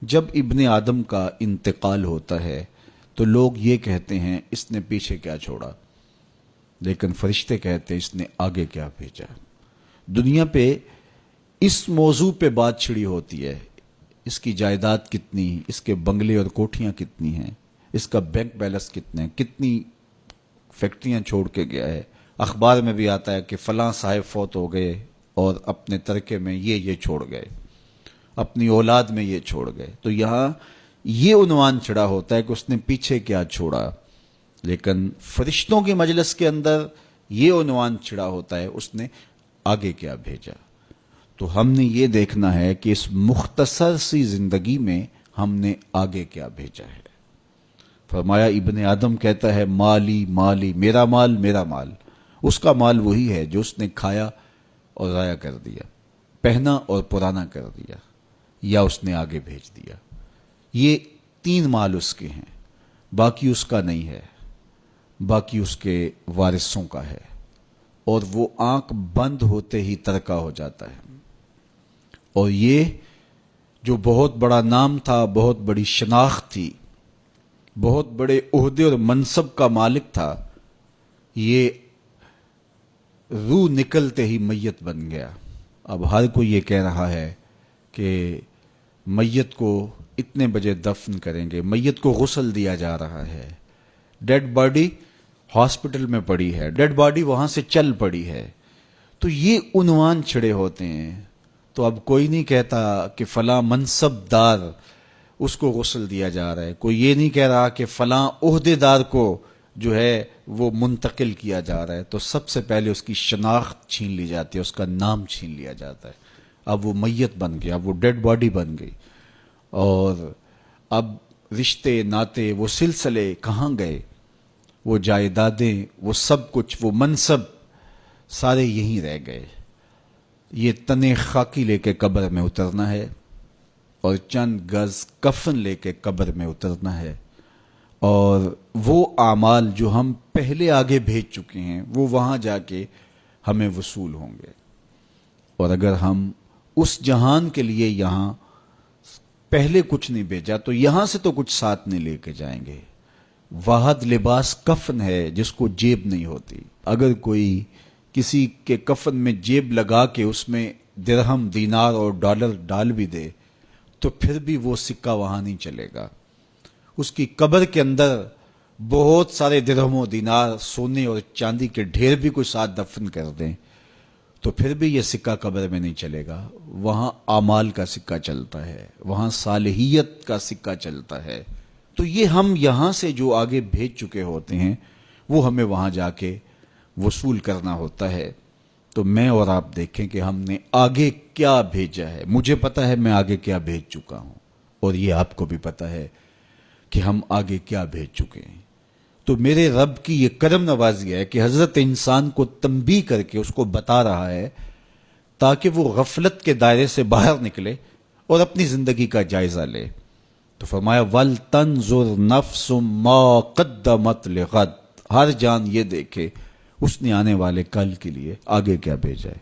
جب ابن آدم کا انتقال ہوتا ہے تو لوگ یہ کہتے ہیں اس نے پیچھے کیا چھوڑا، لیکن فرشتے کہتے ہیں اس نے آگے کیا بھیجا۔ دنیا پہ اس موضوع پہ بات چھڑی ہوتی ہے، اس کی جائیداد کتنی، اس کے بنگلے اور کوٹھیاں کتنی ہیں، اس کا بینک بیلنس کتنے، کتنی فیکٹریاں چھوڑ کے گیا ہے۔ اخبار میں بھی آتا ہے کہ فلاں صاحب فوت ہو گئے اور اپنے ترکے میں یہ چھوڑ گئے، اپنی اولاد میں یہ چھوڑ گئے۔ تو یہاں یہ عنوان چڑھا ہوتا ہے کہ اس نے پیچھے کیا چھوڑا، لیکن فرشتوں کے مجلس کے اندر یہ عنوان چڑھا ہوتا ہے اس نے آگے کیا بھیجا۔ تو ہم نے یہ دیکھنا ہے کہ اس مختصر سی زندگی میں ہم نے آگے کیا بھیجا ہے۔ فرمایا ابن آدم کہتا ہے مالی مالی، میرا مال میرا مال۔ اس کا مال وہی ہے جو اس نے کھایا اور ضائع کر دیا، پہنا اور پرانا کر دیا، یا اس نے آگے بھیج دیا۔ یہ تین مال اس کے ہیں، باقی اس کا نہیں ہے، باقی اس کے وارثوں کا ہے، اور وہ آنکھ بند ہوتے ہی ترکہ ہو جاتا ہے۔ اور یہ جو بہت بڑا نام تھا، بہت بڑی شناخت تھی، بہت بڑے عہدے اور منصب کا مالک تھا، یہ روح نکلتے ہی میت بن گیا۔ اب ہر کوئی یہ کہہ رہا ہے کہ میت کو اتنے بجے دفن کریں گے، میت کو غسل دیا جا رہا ہے، ڈیڈ باڈی ہاسپٹل میں پڑی ہے، ڈیڈ باڈی وہاں سے چل پڑی ہے۔ تو یہ عنوان چھڑے ہوتے ہیں۔ تو اب کوئی نہیں کہتا کہ فلاں منصب دار اس کو غسل دیا جا رہا ہے، کوئی یہ نہیں کہہ رہا کہ فلاں عہدے دار کو جو ہے وہ منتقل کیا جا رہا ہے۔ تو سب سے پہلے اس کی شناخت چھین لی جاتی ہے، اس کا نام چھین لیا جاتا ہے۔ اب وہ میت بن گیا، اب وہ ڈیڈ باڈی بن گئی، اور اب رشتے ناتے وہ سلسلے کہاں گئے، وہ جائیدادیں، وہ سب کچھ، وہ منصب سارے یہیں رہ گئے۔ یہ تنے خاکی لے کے قبر میں اترنا ہے، اور چند گز کفن لے کے قبر میں اترنا ہے، اور وہ اعمال جو ہم پہلے آگے بھیج چکے ہیں وہ وہاں جا کے ہمیں وصول ہوں گے۔ اور اگر ہم اس جہان کے لیے یہاں پہلے کچھ نہیں بھیجا تو یہاں سے تو کچھ ساتھ نہیں لے کے جائیں گے۔ واحد لباس کفن ہے جس کو جیب نہیں ہوتی۔ اگر کوئی کسی کے کفن میں جیب لگا کے اس میں درہم، دینار اور ڈالر ڈال بھی دے تو پھر بھی وہ سکہ وہاں نہیں چلے گا۔ اس کی قبر کے اندر بہت سارے درہم و دینار، سونے اور چاندی کے ڈھیر بھی کوئی ساتھ دفن کر دیں تو پھر بھی یہ سکہ قبر میں نہیں چلے گا۔ وہاں اعمال کا سکہ چلتا ہے، وہاں صالحیت کا سکہ چلتا ہے۔ تو یہ ہم یہاں سے جو آگے بھیج چکے ہوتے ہیں وہ ہمیں وہاں جا کے وصول کرنا ہوتا ہے۔ تو میں اور آپ دیکھیں کہ ہم نے آگے کیا بھیجا ہے۔ مجھے پتا ہے میں آگے کیا بھیج چکا ہوں، اور یہ آپ کو بھی پتا ہے کہ ہم آگے کیا بھیج چکے ہیں۔ تو میرے رب کی یہ کرم نوازی ہے کہ حضرت انسان کو تنبیہ کر کے اس کو بتا رہا ہے تاکہ وہ غفلت کے دائرے سے باہر نکلے اور اپنی زندگی کا جائزہ لے۔ تو فرمایا وَلْتَنْظُرْ نَفْسٌ مَا قَدَّمَتْ لِغَدٍ، ہر جان یہ دیکھے اس نے آنے والے کل کے لیے آگے کیا بھیجا ہے۔